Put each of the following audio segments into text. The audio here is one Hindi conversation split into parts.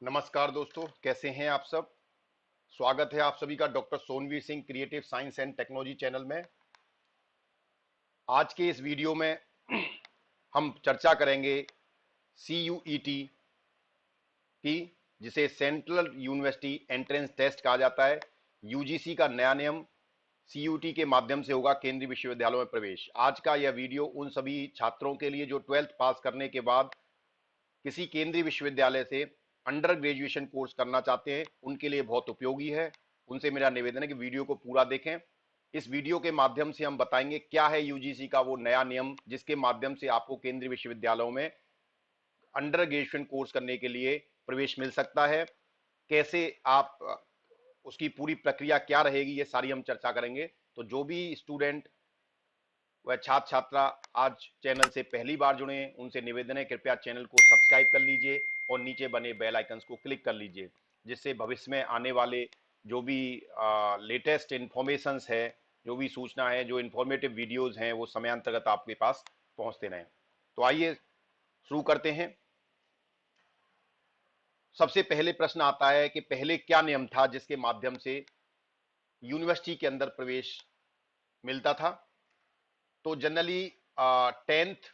नमस्कार दोस्तों, कैसे हैं आप सब। स्वागत है आप सभी का doctor Sonveer Singh creative science and technology channel में। आज के इस वीडियो में हम चर्चा करेंगे CUET की, जिसे सेंट्रल यूनिवर्सिटी एंट्रेंस टेस्ट कहा जाता है। UGC का नया नियम CUET के माध्यम से होगा केंद्रीय विश्वविद्यालयों में प्रवेश। आज का यह वीडियो उन सभी छात्रों के लिए जो 12th पास करने के बाद किसी केंद्रीय विश्वविद्यालय से अंडर ग्रेजुएशन कोर्स करना चाहते हैं, उनके लिए बहुत उपयोगी है। उनसे मेरा निवेदन है कि वीडियो को पूरा देखें। इस वीडियो के माध्यम से हम बताएंगे क्या है यूजीसी का वो नया नियम, जिसके माध्यम से आपको केंद्रीय विश्वविद्यालयों में अंडर ग्रेजुएशन कोर्स करने के लिए प्रवेश मिल सकता है। कैसे आप उसकी पूरी प्रक्रिया क्या रहेगी, ये सारी हम चर्चा करेंगे। तो जो भी स्टूडेंट वह छात्र छात्रा आज चैनल से पहली बार जुड़े हैं, उनसे निवेदन है कृपया चैनल को सब्सक्राइब कर लीजिए और नीचे बने बेल आइकन्स को क्लिक कर लीजिए, जिससे भविष्य में आने वाले जो भी लेटेस्ट इंफॉर्मेशंस है, जो भी सूचना है, जो इंफॉर्मेटिव वीडियोस हैं, वो समयांतर्गत आपके पास पहुंचते रहें। तो आइए शुरू करते हैं। सबसे पहले प्रश्न आता है कि पहले क्या नियम था जिसके माध्यम से यूनिवर्सिटी के अंदर प्रवेश मिलता था। तो जनरली 10th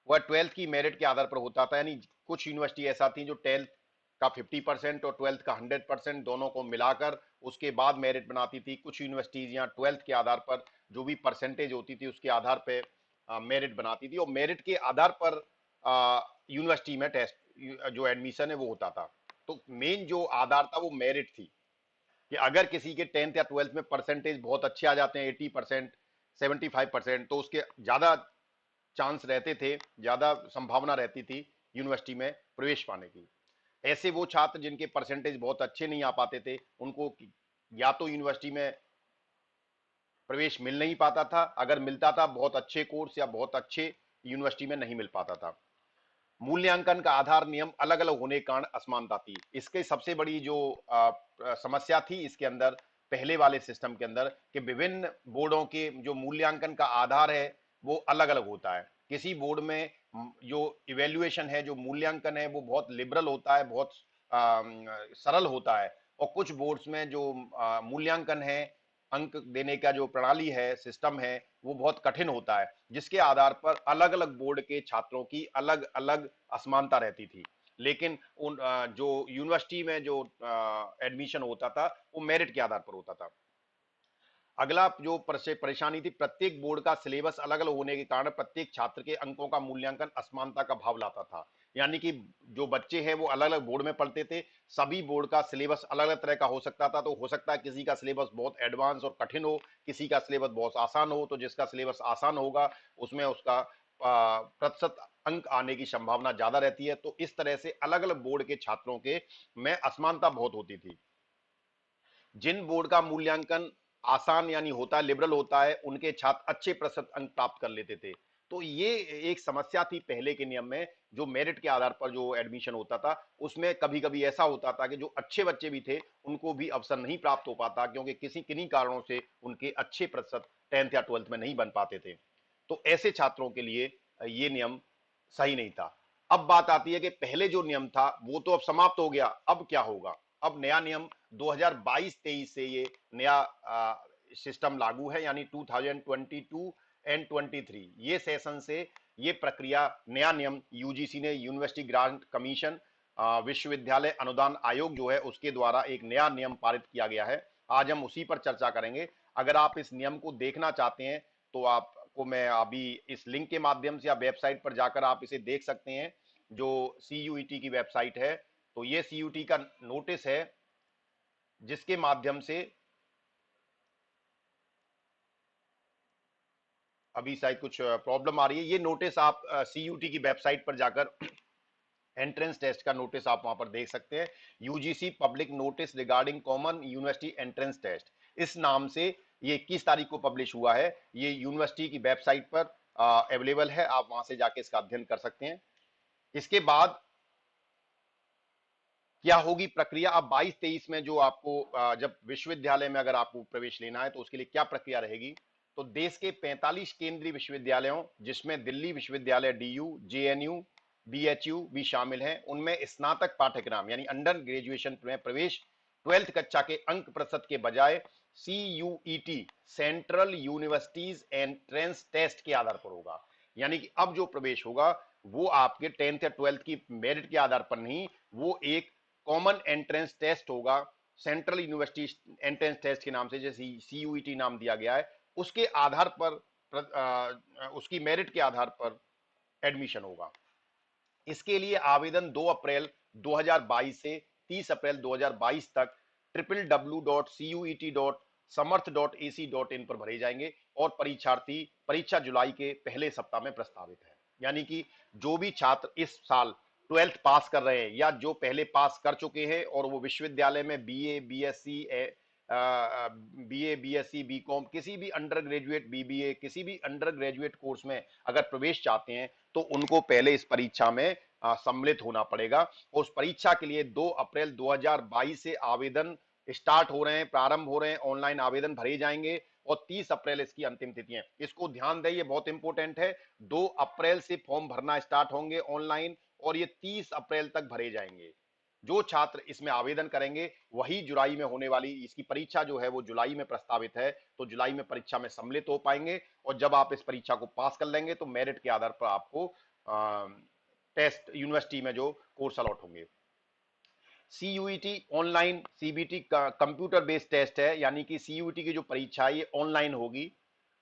वह 12th की मेरिट के आधार पर होता था। यानी कुछ यूनिवर्सिटी ऐसा थी जो 10th का 50% और 12th का 100% दोनों को मिलाकर उसके बाद मेरिट बनाती थी। कुछ यूनिवर्सिटीज यहाँ 12th के आधार पर जो भी परसेंटेज होती थी उसके आधार पर मेरिट बनाती थी, और मेरिट के आधार पर यूनिवर्सिटी में टेस्ट जो एडमिशन है वो होता था। तो मेन जो आधार था वो मेरिट थी, कि अगर किसी के 10th या 12th में परसेंटेज बहुत अच्छे आ जाते हैं, 80%, 75%, तो उसके ज्यादा चांस रहते थे, ज्यादा संभावना रहती थी यूनिवर्सिटी में प्रवेश पाने की। ऐसे वो छात्र जिनके परसेंटेज बहुत अच्छे नहीं आ पाते थे, उनको या तो यूनिवर्सिटी में प्रवेश मिल नहीं पाता था, अगर मिलता था बहुत अच्छे कोर्स या बहुत अच्छे यूनिवर्सिटी में नहीं मिल पाता था। मूल्यांकन का आधार नियम अलग अलग होने के कारण असमानता थी। इसके सबसे बड़ी जो समस्या थी इसके अंदर, पहले वाले सिस्टम के अंदर, कि विभिन्न बोर्डों के जो मूल्यांकन का आधार है वो अलग अलग होता है। किसी बोर्ड में जो इवेल्युएशन है, जो मूल्यांकन है, वो बहुत लिबरल होता है, बहुत सरल होता है। और कुछ बोर्ड्स में जो मूल्यांकन है, अंक देने का जो प्रणाली है, सिस्टम है, वो बहुत कठिन होता है, जिसके आधार पर अलग अलग बोर्ड के छात्रों की अलग अलग असमानता रहती थी। लेकिन उन जो यूनिवर्सिटी में जो एडमिशन होता था वो मेरिट के आधार पर होता था। अगला जो परेशानी थी, प्रत्येक बोर्ड का सिलेबस अलग अलग होने के कारण प्रत्येक छात्र के अंकों का मूल्यांकन असमानता का भाव लाता था। यानी कि जो बच्चे हैं वो अलग अलग बोर्ड में पढ़ते थे, सभी बोर्ड का सिलेबस अलग अलग तरह का हो सकता था। तो हो सकता है किसी का सिलेबस बहुत एडवांस और कठिन हो, किसी का सिलेबस बहुत आसान हो। तो जिसका सिलेबस आसान होगा उसमें उसका प्रतिशत अंक आने की संभावना ज्यादा रहती है। तो इस तरह से अलग अलग बोर्ड के छात्रों के में असमानता बहुत होती थी। जिन बोर्ड का मूल्यांकन आसान यानी होता है, लिबरल होता है, उनके छात्र अच्छे प्रतिशत अंक प्राप्त कर लेते थे। तो ये एक समस्या थी पहले के नियम में। जो मेरिट के आधार पर जो एडमिशन होता था उसमें कभी कभी ऐसा होता था कि जो अच्छे बच्चे भी थे उनको भी अवसर नहीं प्राप्त हो पाता, क्योंकि किसी किन्हीं कारणों से उनके अच्छे प्रतिशत 10th या 12th में नहीं बन पाते थे। तो ऐसे छात्रों के लिए ये नियम सही नहीं था। अब बात आती है कि पहले जो नियम था वो तो अब समाप्त हो गया, अब क्या होगा। अब नया नियम 2022-23 से ये नया सिस्टम लागू है, यानी 2022 एंड 23 ये सेशन से ये प्रक्रिया, नया नियम यूजीसी ने, यूनिवर्सिटी ग्रांट कमीशन, विश्वविद्यालय अनुदान आयोग जो है उसके द्वारा एक नया नियम पारित किया गया है। आज हम उसी पर चर्चा करेंगे। अगर आप इस नियम को देखना चाहते हैं तो आपको मैं अभी इस लिंक के माध्यम से या वेबसाइट पर जाकर आप इसे देख सकते हैं, जो CUET की वेबसाइट है। तो ये CUET का नोटिस है, जिसके माध्यम से अभी शायद कुछ प्रॉब्लम आ रही है। ये नोटिस आप CUET की वेबसाइट पर जाकर एंट्रेंस टेस्ट का नोटिस आप वहां पर देख सकते हैं। UGC public notice regarding common university entrance test, इस नाम से ये 21 तारीख को पब्लिश हुआ है। ये यूनिवर्सिटी की वेबसाइट पर अवेलेबल है, आप वहां से जाके इसका अध्ययन कर सकते हैं। इसके बाद क्या होगी प्रक्रिया। अब 22-23 में जो आपको जब विश्वविद्यालय में अगर आपको प्रवेश लेना है तो उसके लिए क्या प्रक्रिया रहेगी। तो देश के 45 केंद्रीय विश्वविद्यालयों, जिसमें दिल्ली विश्वविद्यालय DU, JNU, बीएचयू भी शामिल हैं। उनमें स्नातक पाठ्यक्रम यानी अंडर ग्रेजुएशन में प्रवेश 12th कक्षा के अंक प्रतिशत के बजाय CUET central universities entrance test के आधार पर होगा। यानी कि अब जो प्रवेश होगा वो आपके 10th या 12th की मेरिट के आधार पर नहीं, वो एक कॉमन एंट्रेंस टेस्ट होगा, सेंट्रल यूनिवर्सिटी एंट्रेंस टेस्ट के नाम से, जैसे CUET नाम दिया गया है, उसके आधार पर उसकी मेरिट के आधार पर एडमिशन होगा। इसके लिए आवेदन 2 अप्रैल 2022 से 30 अप्रैल 2022 तक www.cuet.samarth.ac.in पर भरे जाएंगे और परीक्षार्थी परीक्षा जुलाई के पहले सप्ताह में प्रस्तावित है। यानी कि जो भी छात्र इस साल 12th पास कर रहे हैं या जो पहले पास कर चुके हैं और वो विश्वविद्यालय में बीए, बीएससी, बीकॉम, किसी भी अंडर ग्रेजुएट, बीबीए, किसी भी अंडर ग्रेजुएट कोर्स में अगर प्रवेश चाहते हैं तो उनको पहले इस परीक्षा में सम्मिलित होना पड़ेगा। और उस परीक्षा के लिए 2 अप्रैल 2022 से आवेदन स्टार्ट हो रहे हैं, प्रारंभ हो रहे हैं, ऑनलाइन आवेदन भरे जाएंगे और 30 अप्रैल इसकी अंतिम तिथि है। इसको ध्यान दें, ये बहुत इंपॉर्टेंट है। 2 अप्रैल से फॉर्म भरना स्टार्ट होंगे ऑनलाइन और ये 30 अप्रैल तक भरे जाएंगे। जो छात्र इसमें आवेदन करेंगे वही जुलाई में होने वाली इसकी परीक्षा जो है वो जुलाई में प्रस्तावित है, तो जुलाई में परीक्षा में सम्मिलित हो पाएंगे। और जब आप इस परीक्षा को पास कर लेंगे तो मेरिट के आधार पर आपको टेस्ट यूनिवर्सिटी में जो कोर्स अलॉट होंगे। CUET ऑनलाइन CBT का कंप्यूटर बेस्ड टेस्ट है, यानी कि CUET की जो परीक्षा है ये ऑनलाइन होगी।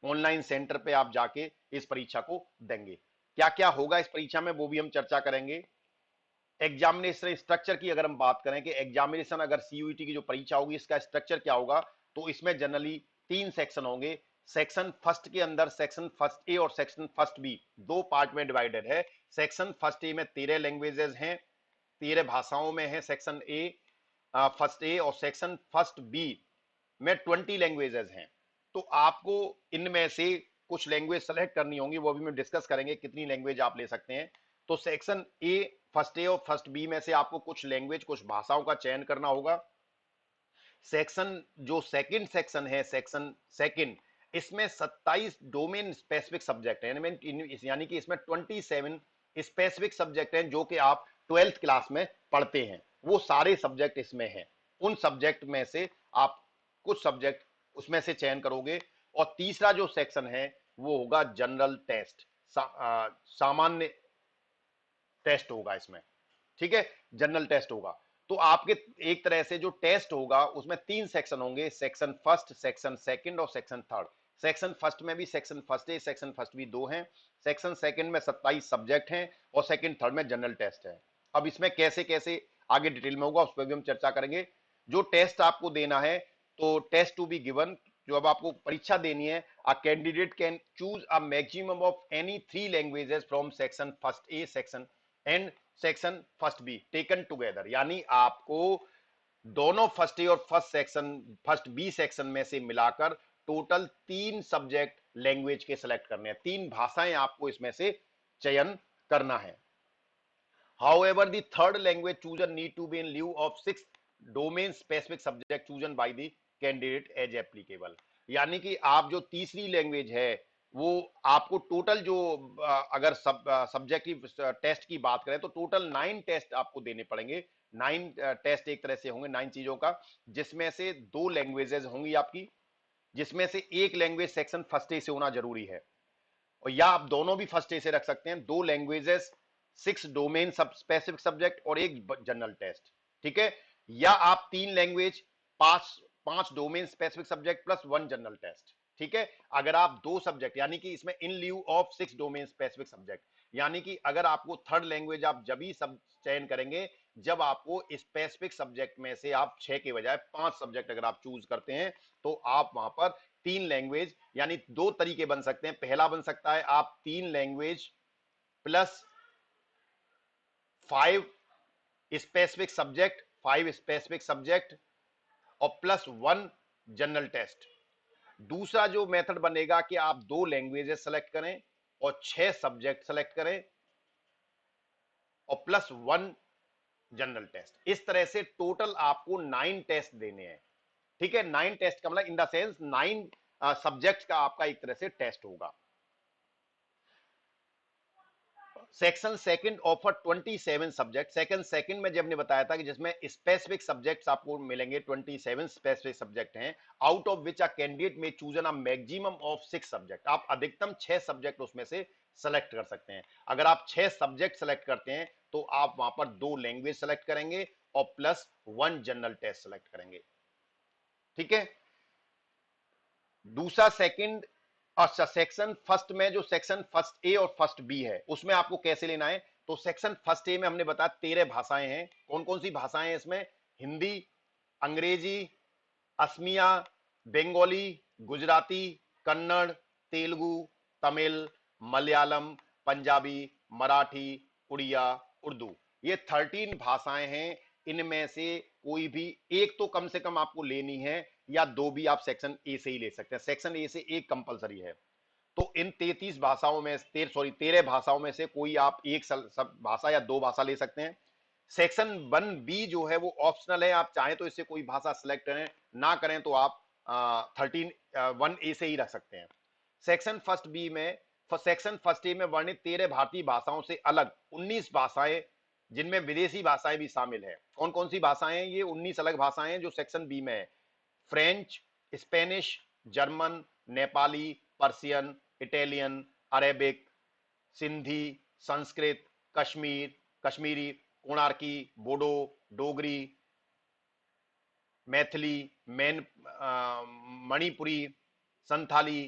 ऑनलाइन सेंटर पे आप जाके इस परीक्षा को देंगे। क्या क्या होगा इस परीक्षा में वो भी हम चर्चा करेंगे। एग्जामिनेशन स्ट्रक्चर की अगर हम बात करें कि एग्जामिनेशन अगर CUET की जो परीक्षा होगी इसका स्ट्रक्चर क्या होगा, तो इसमें जनरली 3 सेक्शन होंगे। सेक्शन फर्स्ट के अंदर सेक्शन फर्स्ट ए और सेक्शन फर्स्ट बी 2 पार्ट में डिवाइडेड है। सेक्शन फर्स्ट ए में 13 लैंग्वेजेस हैं, 13 भाषाओं में है सेक्शन ए, फर्स्ट ए, और सेक्शन फर्स्ट बी में 20 लैंग्वेजेस हैं। तो आपको इनमें से कुछ लैंग्वेज सेलेक्ट करनी होंगी, वो भी मैं डिस्कस करेंगे कितनी लैंग्वेज आप ले सकते हैं। तो सेक्शन ए, फर्स्ट ए और फर्स्ट बी में से आपको कुछ लैंग्वेज, कुछ भाषाओं का चयन करना होगा। सेक्शन जो सेकंड सेक्शन है, सेक्शन सेकंड, इसमें 27 डोमेन स्पेसिफिक सब्जेक्ट हैं, यानी कि इसमें 27 स्पेसिफिक सब्जेक्ट हैं जो कि आप 12th क्लास में पढ़ते हैं, वो सारे सब्जेक्ट इसमें हैं। उन सब्जेक्ट में से आप कुछ सब्जेक्ट उसमें से चयन करोगे। और तीसरा जो सेक्शन है वो होगा जनरल टेस्ट, सामान्य टेस्ट होगा इसमें। ठीक है, जनरल टेस्ट होगा। तो आपके एक तरह से जो टेस्ट होगा उसमें 3 सेक्शन होंगे, सेक्शन फर्स्ट, सेक्शन सेकंड और सेक्शन थर्ड। सेक्शन फर्स्ट में भी section first A, section first B 2 हैं। सेक्शन सेकंड में 27 सब्जेक्ट हैं और सेकंड थर्ड में जनरल टेस्ट है। अब इसमें कैसे कैसे आगे डिटेल में होगा उस पर भी हम चर्चा करेंगे। जो टेस्ट आपको देना है, तो टेस्ट टू बी गिवन, जो अब आपको परीक्षा देनी है, a candidate can choose a maximum of any 3 languages from section first A section and section first B taken together. यानी आपको दोनों फर्स्ट ए और first section, first B section में से मिलाकर टोटल 3 सब्जेक्ट लैंग्वेज के सिलेक्ट करने हैं, 3 भाषाएं आपको इसमें से चयन करना है। However, the third language chosen need to be in lieu of 6 domain specific subject chosen by the candidate as applicable। यानी कि आप जो तीसरी लैंग्वेज है वो आपको टोटल जो अगर सब्जेक्ट की टेस्ट की बात करें तो टोटल 9 टेस्ट आपको देने पड़ेंगे। 9 टेस्ट एक तरह से होंगे 9 चीजों का, जिसमें से 2 लैंग्वेजेस होंगी आपकी, जिसमें से एक लैंग्वेज सेक्शन फर्स्ट ए से होना जरूरी है, और या आप दोनों भी फर्स्ट ए से रख सकते हैं। 2 लैंग्वेजेस, 6 डोमेन सब स्पेसिफिक सब्जेक्ट और एक जनरल टेस्ट। ठीक है, या आप 3 language, 5 domain specific subject plus 1 general test. ठीक है, अगर आप 2 सब्जेक्ट, यानी कि इसमें in lieu of 6 domain specific subject, यानी कि अगर आपको थर्ड लैंग्वेज आप जब ही सब चयन करेंगे जब आपको स्पेसिफिक सब्जेक्ट में से आप 6 के बजाय 5 सब्जेक्ट अगर आप चूज करते हैं, तो आप वहां पर 3 लैंग्वेज, यानी 2 तरीके बन सकते हैं। पहला बन सकता है आप 3 language plus 5 specific subject, 5 specific subject और प्लस 1 जनरल टेस्ट। दूसरा जो मेथड बनेगा कि आप 2 लैंग्वेजेस सेलेक्ट करें और 6 सब्जेक्ट सेलेक्ट करें और प्लस 1 जनरल टेस्ट। इस तरह से टोटल आपको 9 टेस्ट देने हैं। ठीक है, 9 टेस्ट का मतलब इन द सेंस 9 सब्जेक्ट का आपका एक तरह से टेस्ट होगा। Section second offer 27 subject. Second में जब ने बताया था कि जिसमें स्पेसिफिक सब्जेक्ट्स आपको मिलेंगे, 27 स्पेसिफिक सब्जेक्ट हैं, out of which a candidate may choose a maximum of 6 subject. आप अधिकतम 6 सब्जेक्ट उसमें से सेलेक्ट कर सकते हैं। अगर आप 6 सब्जेक्ट सेलेक्ट करते हैं तो आप वहां पर 2 लैंग्वेज सेलेक्ट करेंगे और प्लस 1 जनरल टेस्ट सेलेक्ट करेंगे। ठीक है। दूसरा सेकंड, अच्छा सेक्शन फर्स्ट में जो सेक्शन फर्स्ट ए और फर्स्ट बी है उसमें आपको कैसे लेना है, तो सेक्शन फर्स्ट ए में हमने बताया 13 भाषाएं हैं। कौन कौन सी भाषाएं हैं इसमें? हिंदी, अंग्रेजी, असमिया, बंगाली, गुजराती, कन्नड़, तेलुगु, तमिल, मलयालम, पंजाबी, मराठी, उड़िया, उर्दू। ये 13 भाषाएं हैं। इनमें से कोई भी एक तो कम से कम आपको लेनी है, या 2 भी आप सेक्शन ए से ही ले सकते हैं। सेक्शन ए से एक कंपलसरी है। तो इन 33 भाषाओं में 13 भाषाओं में से कोई आप एक सब भाषा या 2 भाषा ले सकते हैं। सेक्शन 1 बी जो है वो ऑप्शनल है, आप चाहें तो इससे कोई भाषा सिलेक्ट करें, ना करें तो आप 1 ए से ही रख सकते हैं। सेक्शन फर्स्ट बी में, सेक्शन फर्स्ट ए में वर्णित 13 भारतीय भाषाओं से अलग 19 भाषाएं, जिनमें विदेशी भाषाएं भी शामिल है। कौन कौन सी भाषाएं? ये 19 अलग भाषाएं जो सेक्शन बी में है। French, Spanish, German, Nepali, Persian, Italian, Arabic, Sindhi, Sanskrit, Kashmiri, Konkani, Bodo, Dogri, Maithili, Manipuri, Santhali,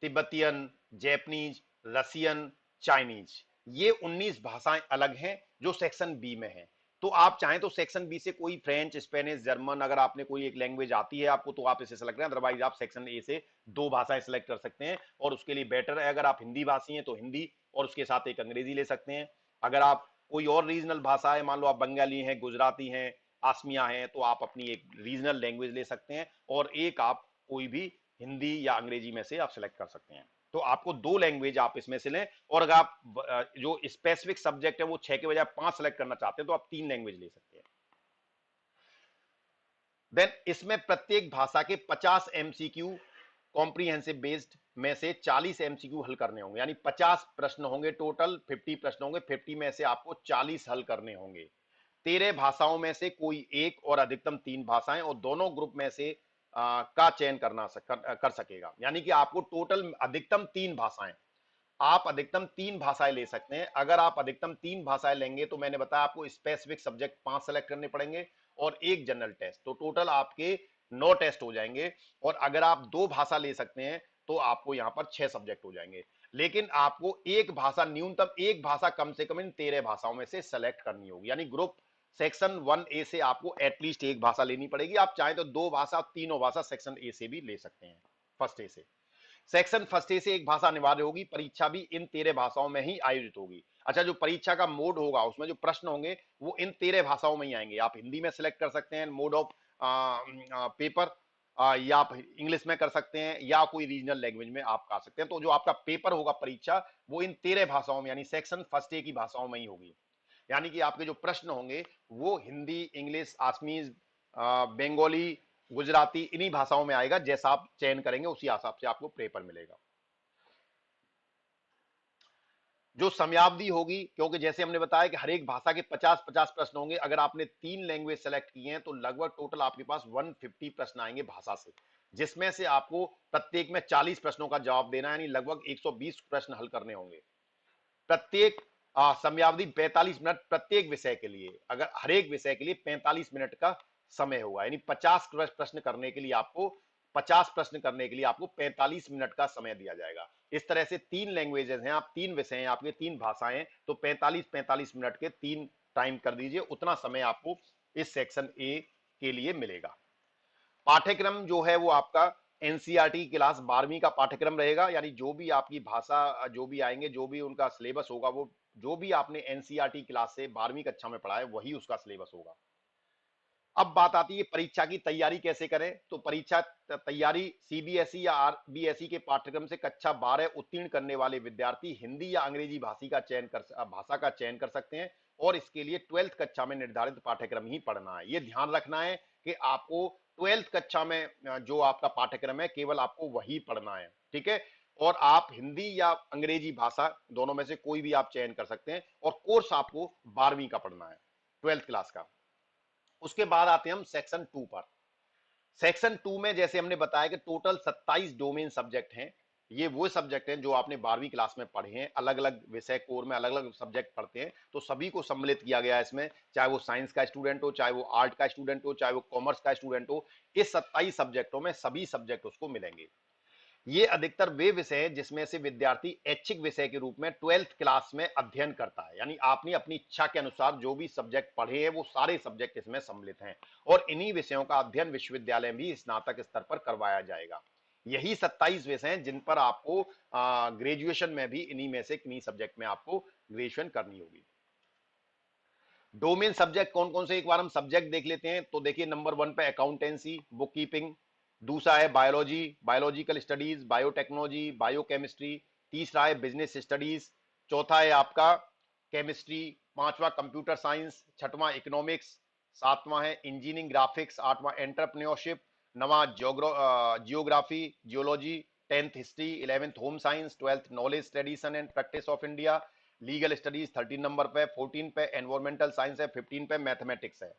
Tibetan, Japanese, Russian, Chinese. ये 19 भाषाएं अलग हैं जो सेक्शन बी में है। तो आप चाहें तो सेक्शन बी से कोई फ्रेंच, स्पेनिश, जर्मन, अगर आपने कोई एक लैंग्वेज आती है आपको तो आप इसे सेलेक्ट करें, अदरवाइज आप सेक्शन ए से 2 भाषाएं सेलेक्ट कर सकते हैं। और उसके लिए बेटर है, अगर आप हिंदी भाषी हैं तो हिंदी और उसके साथ एक अंग्रेजी ले सकते हैं। अगर आप कोई और रीजनल भाषा है, मान लो आप बंगाली हैं, गुजराती हैं, आसमिया हैं, तो आप अपनी एक रीजनल लैंग्वेज ले सकते हैं और एक आप कोई भी हिंदी या अंग्रेजी में से आप सिलेक्ट कर सकते हैं। तो आपको 2 लैंग्वेज आप इसमें से लें। और अगर आप जो स्पेसिफिक सब्जेक्ट है वो 6 के बजाय 5 सेलेक्ट करना चाहते हैं तो आप 3 लैंग्वेज ले सकते हैं। देन इसमें प्रत्येक भाषा के 50 एमसीक्यू कॉम्प्रीहेंसिव बेस्ड में से 40 एमसीक्यू हल करने होंगे, यानी 50 प्रश्न होंगे टोटल, 50 प्रश्न होंगे, 50 में से आपको 40 हल करने होंगे। 13 भाषाओं में से कोई एक और अधिकतम 3 भाषाएं, और दोनों ग्रुप में से का चयन कर सकेगा। यानी कि आपको टोटल अधिकतम 3 भाषाएं, आप अधिकतम 3 भाषाएं ले सकते हैं। अगर आप अधिकतम 3 भाषाएं लेंगे तो मैंने बताया आपको स्पेसिफिक सब्जेक्ट 5 सेलेक्ट करने पड़ेंगे और एक जनरल टेस्ट, तो टोटल आपके 9 टेस्ट हो जाएंगे। और अगर आप 2 भाषा ले सकते हैं तो आपको यहां पर 6 सब्जेक्ट हो जाएंगे। लेकिन आपको एक भाषा, न्यूनतम एक भाषा कम से कम इन 13 भाषाओं में से सेलेक्ट करनी होगी। यानी ग्रुप सेक्शन 1 ए से आपको एटलीस्ट एक भाषा लेनी पड़ेगी। आप चाहें तो 2 भाषा, तीनों भाषा सेक्शन ए से भी ले सकते हैं, फर्स्ट ए से। सेक्शन फर्स्ट ए से एक भाषा अनिवार्य होगी। परीक्षा भी इन 13 भाषाओं में ही आयोजित होगी। अच्छा, जो परीक्षा का मोड होगा उसमें जो प्रश्न होंगे वो इन 13 भाषाओं में ही आएंगे। आप हिंदी में सिलेक्ट कर सकते हैं मोड ऑफ पेपर, या आप इंग्लिश में कर सकते हैं, या कोई रीजनल लैंग्वेज में आप कर सकते हैं। तो जो आपका पेपर होगा परीक्षा वो इन 13 भाषाओं में, यानी सेक्शन फर्स्ट ए की भाषाओं में ही होगी। यानी कि आपके जो प्रश्न होंगे वो हिंदी, इंग्लिश, आसमीज, बंगाली, गुजराती, इन्हीं भाषाओं में आएगा। जैसा आप चयन करेंगे उसी हिसाब से आपको पेपर मिलेगा। जो समयावधि होगी, क्योंकि जैसे हमने बताया कि हर एक भाषा के 50-50 प्रश्न होंगे। अगर आपने 3 लैंग्वेज सेलेक्ट किए हैं तो लगभग टोटल आपके पास 150 प्रश्न आएंगे भाषा से, जिसमें से आपको प्रत्येक में 40 प्रश्नों का जवाब देना है, यानी लगभग 120 प्रश्न हल करने होंगे। प्रत्येक समयावधि 45 मिनट प्रत्येक विषय के लिए। अगर हर एक विषय के लिए 45 मिनट का समय होगा, यानी 50 प्रश्न करने के लिए आपको 50 प्रश्न करने के लिए आपको 45 मिनट का समय दिया जाएगा। इस तरह से 3 लैंग्वेजेस हैं, आप 3 विषय हैं, आपके 3 भाषाएं, तो 45-45 मिनट के 3 टाइम कर दीजिए, उतना समय आपको इस सेक्शन ए के लिए मिलेगा। पाठ्यक्रम जो है वो आपका एनसीईआरटी क्लास 12वीं का पाठ्यक्रम रहेगा। यानी जो भी आपकी भाषा, जो भी आएंगे, जो भी उनका सिलेबस होगा, वो जो भी आपने एनसीईआरटी क्लास से 12वीं कक्षा में पढ़ा है वही उसका सिलेबस होगा। अब बात आती है परीक्षा की तैयारी कैसे करें। तो परीक्षा तैयारी सीबीएसई या आरबीएसई के पाठ्यक्रम से कक्षा 12 उत्तीर्ण करने वाले विद्यार्थी हिंदी या अंग्रेजी भाषा का चयन कर सकते हैं, और इसके लिए 12th कक्षा में निर्धारित पाठ्यक्रम ही पढ़ना है। यह ध्यान रखना है कि आपको 12th कक्षा में जो आपका पाठ्यक्रम है केवल आपको वही पढ़ना है। ठीक है। और आप हिंदी या अंग्रेजी भाषा दोनों में से कोई भी आप चयन कर सकते हैं, और कोर्स आपको 12वीं का पढ़ना है, 12th क्लास का। उसके बाद आते हैं हम सेक्शन 2 पर। सेक्शन 2 में जैसे हमने बताया कि टोटल 27 डोमेन सब्जेक्ट हैं। ये वो सब्जेक्ट हैं जो आपने 12वीं क्लास में पढ़े हैं, अलग अलग विषय कोर में अलग अलग सब्जेक्ट पढ़ते हैं, तो सभी को सम्मिलित किया गया है इसमें, चाहे वो साइंस का स्टूडेंट हो, चाहे वो आर्ट का स्टूडेंट हो, चाहे वो कॉमर्स का स्टूडेंट हो। इस 27 सब्जेक्टों में सभी सब्जेक्ट उसको मिलेंगे। ये अधिकतर वे विषय हैं जिसमें से विद्यार्थी ऐच्छिक विषय के रूप में 12th क्लास में अध्ययन करता है, यानी आपने अपनी इच्छा के अनुसार जो भी सब्जेक्ट पढ़े हैं वो सारे सब्जेक्ट इसमें सम्मिलित हैं, और इन्हीं विषयों का अध्ययन विश्वविद्यालय में भी स्नातक स्तर पर करवाया जाएगा। यही 27 विषय हैं जिन पर आपको ग्रेजुएशन में भी इन्हीं में से किन्हीं सब्जेक्ट में आपको ग्रेजुएशन करनी होगी। डोमेन सब्जेक्ट कौन कौन से, एक बार हम सब्जेक्ट देख लेते हैं। तो देखिए, नंबर 1 पे अकाउंटेंसी, बुक कीपिंग। दूसरा है biology, biological studies, biotechnology, biochemistry. तीसरा है बिजनेस स्टडीज। चौथा है आपका केमिस्ट्री। पांचवा कंप्यूटर साइंस। छठवां इकोनॉमिक्स। सातवां है इंजीनियरिंग ग्राफिक्स। आठवां एंटरप्रेन्योरशिप। नवा geography geology. 10th history. 11th home science. 12th knowledge tradition and practice of India. Legal studies 13 number पे। 14 पे एनवायरमेंटल साइंस है। 15 पे मैथमेटिक्स है।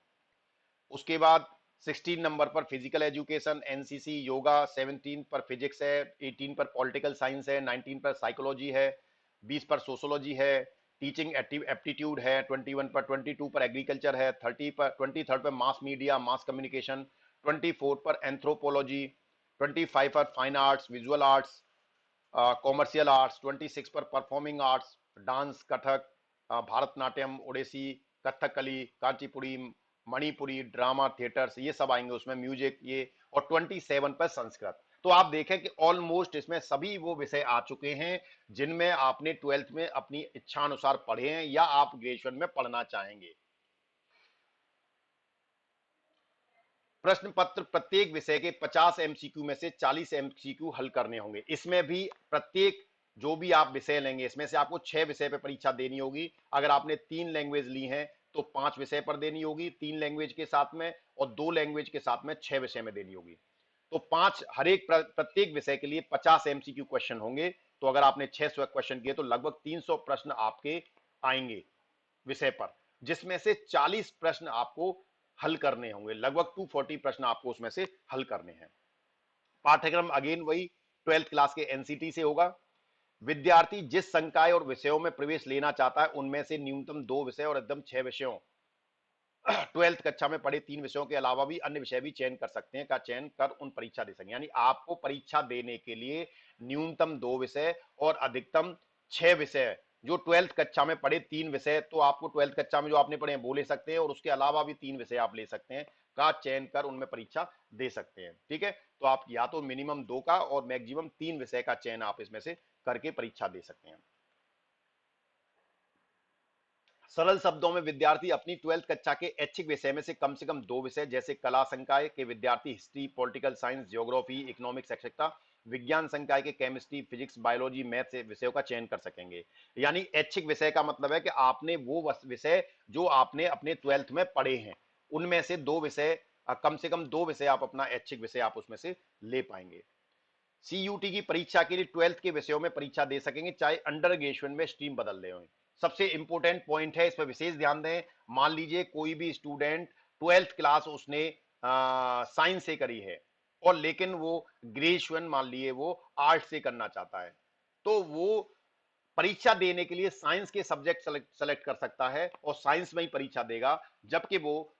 उसके बाद 16 नंबर पर फिजिकल एजुकेशन, एनसीसी, योगा। 17 पर फिजिक्स है। 18 पर पॉलिटिकल साइंस है। 19 पर साइकोलॉजी है। 20 पर सोशोलॉजी है। टीचिंग एप्टीट्यूड है 21 पर। 22 पर एग्रीकल्चर है। 30 पर 23 पर मास मीडिया, मास कम्युनिकेशन। 24 पर एंथ्रोपोलॉजी। 25 पर fine arts, visual arts, commercial arts. 26 पर performing arts, dance, Kathak, Bharatanatyam, Odissi, Kathakali, Kanchipuri, Manipuri, drama, theatres, ये सब आएंगे उसमें, म्यूजिक ये। और 27 पर संस्कृत। तो आप देखें कि ऑलमोस्ट इसमें सभी वो विषय आ चुके हैं जिनमें आपने 12th में अपनी इच्छा अनुसार पढ़े हैं या आप ग्रेजुएशन में पढ़ना चाहेंगे। प्रश्न पत्र प्रत्येक विषय के 50 एमसीक्यू में से 40 एमसीक्यू हल करने होंगे। इसमें भी प्रत्येक जो भी आप विषय लेंगे इसमें से आपको 6 विषय पर परीक्षा देनी होगी। अगर आपने 3 लैंग्वेज ली हैं तो 5 विषय पर देनी होगी 3 लैंग्वेज के साथ में, और 2 लैंग्वेज के साथ में 6 विषय में देनी होगी। तो 5 हर एक प्रत्येक विषय के लिए 50 एमसीक्यू क्वेश्चन होंगे। तो अगर आपने 600 क्वेश्चन किए तो लगभग 300 प्रश्न आपके आएंगे विषय पर, जिसमें से 40 प्रश्न आपको हल करने होंगे। लगभग 240 प्रश्न आपको उसमें से हल करने हैं। पाठ्यक्रम अगेन वही 12th क्लास के एनसीटी से होगा। विद्यार्थी जिस संकाय और विषयों में प्रवेश लेना चाहता है उनमें से न्यूनतम 2 विषय और एकदम 6 विषयों 12th कक्षा में पढ़े 3 विषयों के अलावा भी अन्य विषय भी चयन कर सकते हैं, का चयन कर उन परीक्षा दे सकें। यानी आपको परीक्षा देने के लिए न्यूनतम 2 विषय और अधिकतम 6 विषय, जो 12th कक्षा में पढ़े 3 विषय, तो आपको 12th कक्षा में जो आपने पढ़े हैं वो ले सकते हैं, और उसके अलावा भी 3 विषय आप ले सकते हैं, का चयन कर उनमें परीक्षा दे सकते हैं। ठीक है, तो आप या तो मिनिमम 2 का और मैक्सिमम 3 विषय का चयन आप इसमें से करके परीक्षा दे सकते हैं। सरल शब्दों में, विद्यार्थी अपनी 12th कक्षा के ऐच्छिक विषय में से कम 2 विषय, जैसे कला संकाय के विद्यार्थी history, political science, geography, economics etcetera, विज्ञान संकाय के केमिस्ट्री, फिजिक्स, बायोलॉजी, मैथ से विषयों का चयन कर सकेंगे। यानी ऐच्छिक विषय का मतलब है कि आपने वो विषय जो आपने अपने 12th में पढ़े हैं उनमें से 2 विषय, कम से कम 2 विषय आप अपना ऐच्छिक विषय आप उसमें से ले पाएंगे। सीयूटी की परीक्षा के लिए 12th के विषयों में परीक्षा दे सकेंगे, चाहे अंडर ग्रेजुएशन में स्ट्रीम बदल रहे हो। सबसे इंपॉर्टेंट पॉइंट है, इस पर विशेष ध्यान दें। मान लीजिए कोई भी स्टूडेंट 12th क्लास उसने साइंस से करी है, और लेकिन वो ग्रेजुएशन मान लिए वो आर्ट से करना चाहता है, तो वो परीक्षा देने के लिए साइंस के सब्जेक्ट सेलेक्ट कर सकता है और साइंस में ही परीक्षा देगा, जबकि वो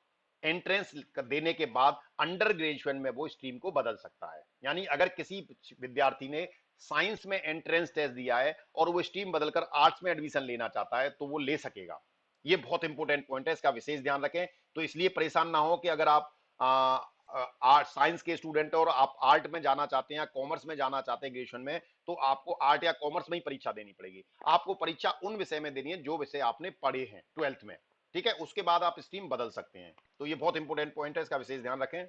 एंट्रेंस देने के बाद अंडर ग्रेजुएशन में वो स्ट्रीम को बदल सकता है। यानी अगर किसी विद्यार्थी ने साइंस में एंट्रेंस टेस्ट दिया है और वो स्ट्रीम बदलकर आर्ट्स में एडमिशन लेना चाहता है तो वो ले सकेगा। ये बहुत इंपॉर्टेंट पॉइंट है, इसका विशेष ध्यान रखें। तो इसलिए परेशान ना हो कि अगर आप आर्ट साइंस के स्टूडेंट और आप आर्ट में जाना चाहते हैं या कॉमर्स में जाना चाहते हैं ग्रेजुएशन में, तो आपको आर्ट या कॉमर्स में ही परीक्षा देनी पड़ेगी। आपको परीक्षा उन विषय में देनी है जो विषय आपने पढ़े हैं 12th में। ठीक है, उसके बाद आप स्ट्रीम बदल सकते हैं। तो ये बहुत इंपॉर्टेंट पॉइंट है, इसका विशेष ध्यान रखें।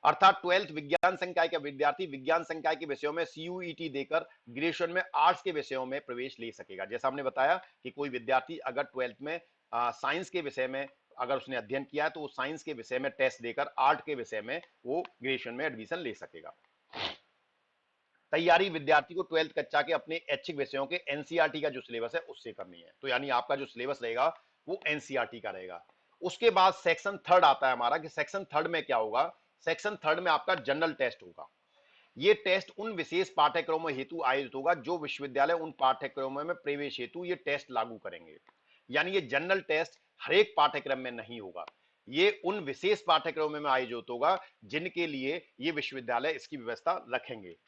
अर्थात 12th विज्ञान संकाय का विद्यार्थी विज्ञान संकाय के विषयों में सीयूईटी देकर ग्रेजुएशन में आर्ट्स के विषयों में प्रवेश ले सकेगा। जैसा हमने बताया कि कोई विद्यार्थी अगर 12th में साइंस के विषय में अगर उसने अध्ययन किया है तो वो साइंस के विषय में टेस्ट देकर आर्ट के विषय में वो ग्रेजुएशन में एडमिशन ले सकेगा। तैयारी विद्यार्थी को 12th कक्षा के अपने ऐच्छिक विषयों के एनसीईआरटी का जो सिलेबस है उससे करनी है। तो यानी आपका जो सिलेबस रहेगा वो एनसीईआरटी का रहेगा। उसके बाद सेक्शन थर्ड आता है हमारा कि सेक्शन थर्ड में क्या होगा। सेक्शन थर्ड में आपका जनरल टेस्ट होगा। ये टेस्ट उन विशेष पाठ्यक्रमों हेतु आयोजित होगा जो विश्वविद्यालय उन पाठ्यक्रमों में प्रवेश हेतु ये टेस्ट लागू करेंगे। यानी ये जनरल टेस्ट हर एक पाठ्यक्रम में नहीं होगा, ये उन विशेष पाठ्यक्रमों में आयोजित होगा जिनके लिए ये विश्वविद्यालय इसकी व्यवस्था रखेंगे।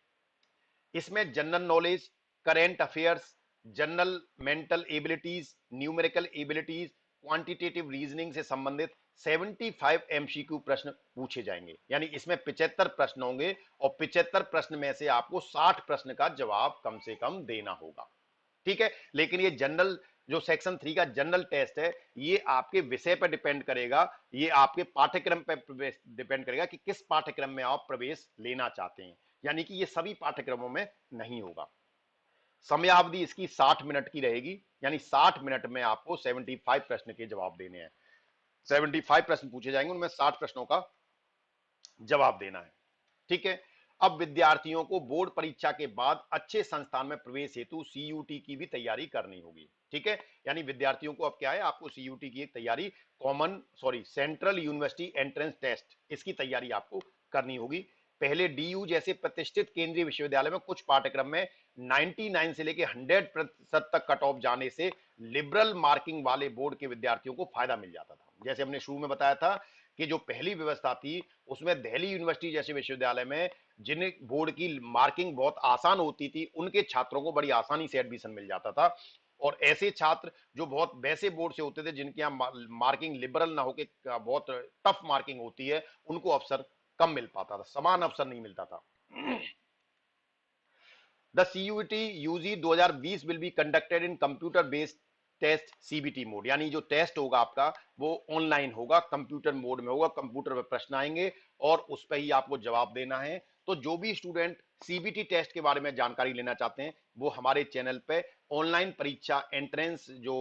इसमें general knowledge, current affairs, general mental abilities, numerical abilities, quantitative reasoning से संबंधित 75 एमसीक्यू प्रश्न पूछे जाएंगे। यानी इसमें 75 प्रश्न होंगे और 75 प्रश्न में से आपको 60 प्रश्न का जवाब कम से कम देना होगा। ठीक है, लेकिन ये जनरल जो सेक्शन 3 का जनरल टेस्ट है ये आपके विषय पर डिपेंड करेगा, ये आपके पाठ्यक्रम पर डिपेंड करेगा कि किस पाठ्यक्रम में आप प्रवेश लेना चाहते हैं। यानी कि ये सभी पाठ्यक्रमों में नहीं होगा। समयावधि इसकी 60 मिनट की रहेगी, यानी 60 मिनट में आपको 75 प्रश्न के जवाब देने हैं। 75 प्रश्न पूछे जाएंगे, उनमें 60 प्रश्नों का जवाब देना है। ठीक है, अब विद्यार्थियों को बोर्ड परीक्षा के बाद अच्छे संस्थान में प्रवेश हेतु सीयूटी की भी तैयारी करनी होगी। ठीक है, यानी विद्यार्थियों को अब क्या है, आपको सीयूटी की एक तैयारी सेंट्रल यूनिवर्सिटी एंट्रेंस टेस्ट, इसकी तैयारी आपको करनी होगी। पहले डीयू जैसे प्रतिष्ठित केंद्रीय विश्वविद्यालय में कुछ पाठ्यक्रम में 99 से लेकर 100% तक कट ऑफ जाने से लिबरल मार्किंग वाले बोर्ड के विद्यार्थियों को फायदा मिल जाता था। जैसे हमने शुरू में बताया था कि जो पहली व्यवस्था थी उसमें दिल्ली यूनिवर्सिटी जैसे विश्वविद्यालय में जिन बोर्ड की मार्किंग बहुत आसान होती थी उनके छात्रों को बड़ी आसानी से एडमिशन मिल जाता था, और ऐसे छात्र जो बहुत वैसे बोर्ड से होते थे जिनके यहाँ मार्किंग लिबरल ना होके बहुत टफ मार्किंग होती है उनको अवसर कम मिल पाता था, समान अवसर नहीं मिलता था। The CUET UG 2020 will be conducted in computer based test CBT mode, यानी जो टेस्ट होगा आपका वो ऑनलाइन होगा, कंप्यूटर मोड में होगा, कंप्यूटर पे प्रश्न आएंगे और उस पर ही आपको जवाब देना है। तो जो भी स्टूडेंट CBT टेस्ट के बारे में जानकारी लेना चाहते हैं वो हमारे चैनल पे ऑनलाइन परीक्षा एंट्रेंस जो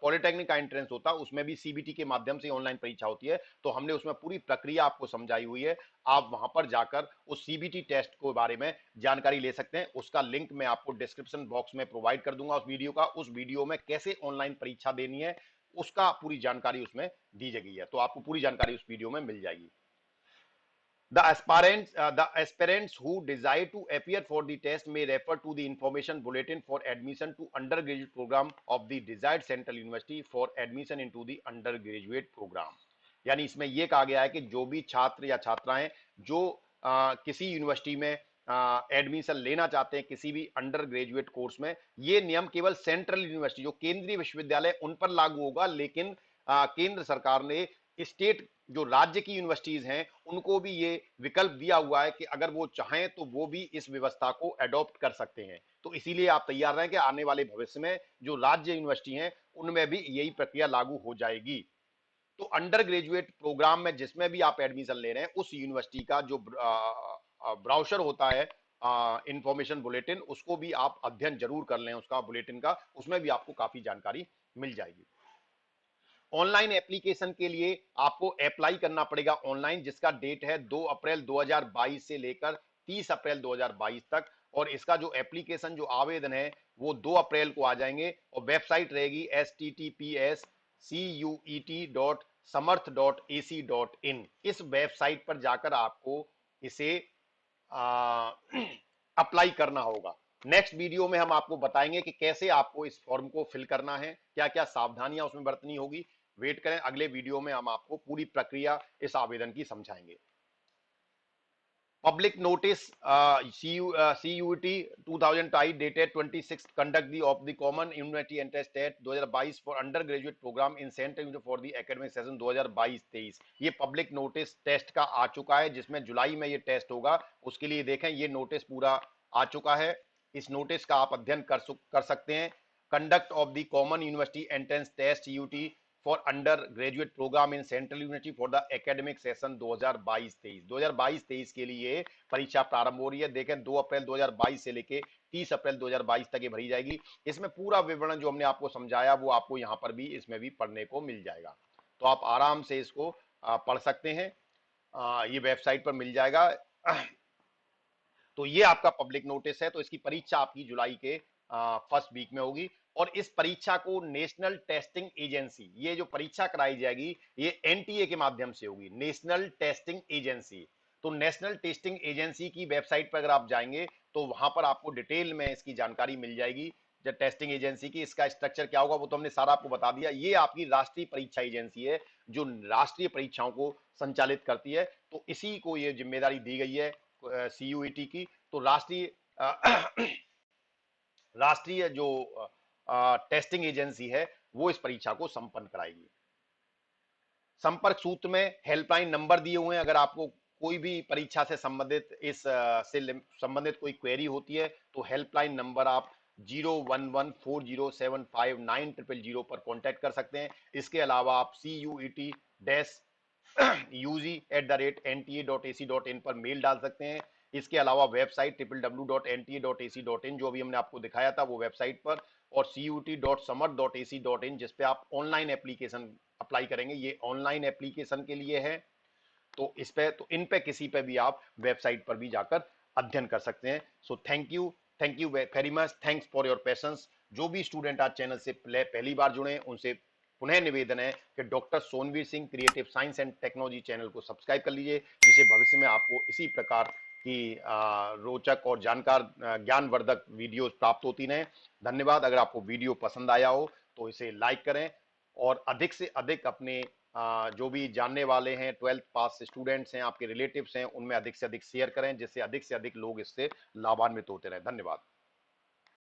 पॉलिटेक्निक का एंट्रेंस होता है उसमें भी CBT के माध्यम से ऑनलाइन परीक्षा होती है, तो हमने उसमें पूरी प्रक्रिया आपको समझाई हुई है। आप वहां पर जाकर उस CBT टेस्ट के बारे में जानकारी ले सकते हैं। उसका लिंक मैं आपको डिस्क्रिप्शन बॉक्स में प्रोवाइड कर दूंगा उस वीडियो का। उस वीडियो में कैसे ऑनलाइन परीक्षा देनी है उसका पूरी जानकारी उसमें दी गई है, तो आपको पूरी जानकारी उस वीडियो में मिल जाएगी। The aspirants who desire to appear for the test may refer to the information bulletin for admission to undergraduate program of the desired central university for admission into the undergraduate program। यानी इसमें यह कहा गया है कि जो भी छात्र या छात्राएं जो किसी यूनिवर्सिटी में एडमिशन लेना चाहते हैं किसी भी अंडर ग्रेजुएट कोर्स में, ये नियम केवल सेंट्रल यूनिवर्सिटी जो केंद्रीय विश्वविद्यालय उन पर लागू होगा, लेकिन केंद्र सरकार ने स्टेट जो राज्य की यूनिवर्सिटीज हैं उनको भी ये विकल्प दिया हुआ है कि अगर वो चाहें तो वो भी इस व्यवस्था को अडॉप्ट कर सकते हैं। तो इसीलिए आप तैयार रहें कि आने वाले भविष्य में जो राज्य यूनिवर्सिटी हैं उनमें भी यही प्रक्रिया लागू हो जाएगी। तो अंडर ग्रेजुएट प्रोग्राम में जिसमें भी आप एडमिशन ले रहे हैं उस यूनिवर्सिटी का जो ब्राउशर होता है इंफॉर्मेशन बुलेटिन, उसको भी आप अध्ययन जरूर कर लें, उसका बुलेटिन का, उसमें भी आपको काफी जानकारी मिल जाएगी। ऑनलाइन एप्लीकेशन के लिए आपको अप्लाई करना पड़ेगा ऑनलाइन, जिसका डेट है 2 अप्रैल 2022 से लेकर 30 अप्रैल 2022 तक, और इसका जो एप्लीकेशन जो आवेदन है वो 2 अप्रैल को आ जाएंगे, और वेबसाइट रहेगी https://cuet.samarth.ac.in। इस वेबसाइट पर जाकर आपको इसे अप्लाई करना होगा। नेक्स्ट वीडियो में हम आपको बताएंगे कि कैसे आपको इस फॉर्म को फिल करना है, क्या क्या सावधानियां उसमें बरतनी होगी। वेट करें, अगले वीडियो में हम आपको पूरी प्रक्रिया इस आवेदन की समझाएंगे। Public notice CUET 2000 dated 26 conduct of the common university entrance test 2022 for undergraduate program in Central for the academic session 2022-23। ये पब्लिक नोटिस टेस्ट का आ चुका है जिसमें जुलाई में ये टेस्ट होगा, उसके लिए देखें ये नोटिस पूरा आ चुका है। इस नोटिस का आप अध्ययन कर सकते हैं। Conduct of the common university entrance test CUT for undergraduate programme in central university for the academic session 2022-23 के लिए परीक्षा प्रारंभ हो रही है। देखें 2 अप्रैल 2022 से लेके 30 अप्रैल 2022 तक ये भरी जाएगी। इसमें पूरा विवरण जो हमने आपको समझाया वो आपको यहाँ पर भी इसमें भी पढ़ने को मिल जाएगा, तो आप आराम से इसको पढ़ सकते हैं। ये वेबसाइट पर मिल जाएगा। तो ये आपका पब्लिक नोटिस है। तो इसकी परीक्षा आपकी जुलाई के फर्स्ट वीक में होगी, और इस परीक्षा को नेशनल टेस्टिंग एजेंसी, ये जो परीक्षा कराई जाएगी ये एनटीए के माध्यम से होगी, नेशनल टेस्टिंग एजेंसी। तो नेशनल टेस्टिंग एजेंसी की वेबसाइट पर अगर आप जाएंगे तो वहां पर आपको डिटेल में इसकी जानकारी मिल जाएगी। जब टेस्टिंग एजेंसी की, इसका स्ट्रक्चर क्या होगा वो तो हमने सारा आपको बता दिया। ये आपकी राष्ट्रीय परीक्षा एजेंसी है जो राष्ट्रीय परीक्षाओं को संचालित करती है। तो इसी को ये जिम्मेदारी दी गई है सीयूईटी की। तो राष्ट्रीय राष्ट्रीय जो टेस्टिंग एजेंसी है वो इस परीक्षा को संपन्न कराएगी। संपर्क सूत्र में हेल्पलाइन नंबर दिए हुए हैं। अगर आपको कोई भी परीक्षा से संबंधित से संबंधित कोई क्वेरी होती है तो हेल्पलाइन नंबर आप 01140759000 पर कांटेक्ट कर सकते हैं। इसके अलावा आप CUET-UG@nta.ac.in पर मेल डाल सकते हैं। इसके अलावा वेबसाइट www.nta.ac.in जो अभी हमने आपको दिखाया था वो वेबसाइट पर, और CUT.samar.ac.in जिस पे आप ऑनलाइन एप्लीकेशन अप्लाई करेंगे, ये ऑनलाइन एप्लीकेशन के लिए है। तो इस पे, तो इन पे किसी पे भी आप वेबसाइट पर भी जाकर अध्ययन कर सकते हैं। So thank you very much, thanks for your patience. जो भी स्टूडेंट आज चैनल से पहली बार जुड़े उनसे पुनः निवेदन है कि doctor Sonveer Singh creative science and technology channel को सब्सक्राइब कर लीजिए, जिससे भविष्य में आपको इसी प्रकार की रोचक और जानकार ज्ञानवर्धक वीडियोस प्राप्त होती रहें। धन्यवाद। अगर आपको वीडियो पसंद आया हो तो इसे लाइक करें, और अधिक से अधिक अपने जो भी जानने वाले हैं 12th पास स्टूडेंट्स हैं, आपके रिलेटिव्स हैं, उनमें अधिक से अधिक शेयर करें, जिससे अधिक से अधिक लोग इससे लाभान्वित होते रहें। धन्यवाद।